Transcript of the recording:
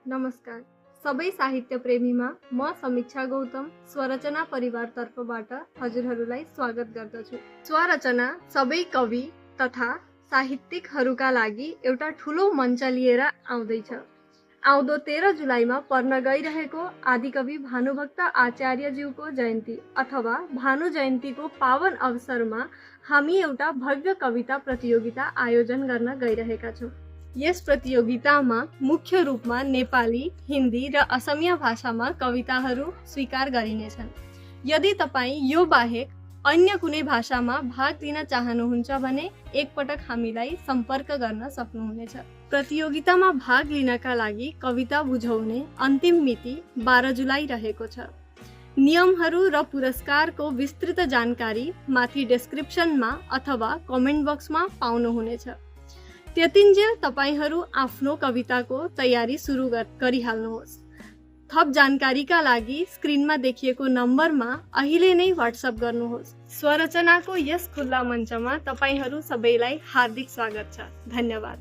नमस्कार सबै साहित्य प्रेमीमा म समीक्षा गौतम स्वरचना परिवार तर्फबाट हजुरहरूलाई स्वागत गर्दछु। स्वरचना सबै कवि तथा साहित्यिकहरूका लागि एउटा ठुलो मञ्च लिएर आउँदैछ। आउँदो 13 जुलाईमा पर्न गइरहेको आदिकवि भानुभक्त आचार्यज्यूको जयन्ती अथवा भानु जयन्तीको पावन अवसरमा हामी एउटा भव्य कविता प्रतियोगिता आयोजन गर्न गइरहेका छौँ। यस प्रतियोगितामा मुख्य रूपमा नेपाली, हिन्दी र असमिया भाषामा कविताहरू स्वीकार गरिनेछन्। यदि तपाईँ यो बाहेक अन्य कुनै भाषामा भाग लिन चाहनुहुन्छ भने एकपटक हामीलाई सम्पर्क गर्न सक्नुहुनेछ। प्रतियोगितामा भाग लिनका लागि कविता बुझाउने अन्तिम मिति 12 जुलाई रहेको छ। नियमहरू र पुरस्कारको विस्तृत जानकारी माथि डिस्क्रिप्सनमा अथवा कमेन्ट बक्समा पाउनुहुनेछ। त्यतिन्जेल तपाईहरू आफ्नो कविताको तयारी सुरु गरिहाल्नुहोस्। थप जानकारीका लागि स्क्रिनमा देखिएको नम्बरमा अहिले नै व्हाट्सएप गर्नुहोस्। स्वरचनाको यस खुल्ला मञ्चमा तपाईहरू सबैलाई हार्दिक स्वागत छ। धन्यवाद।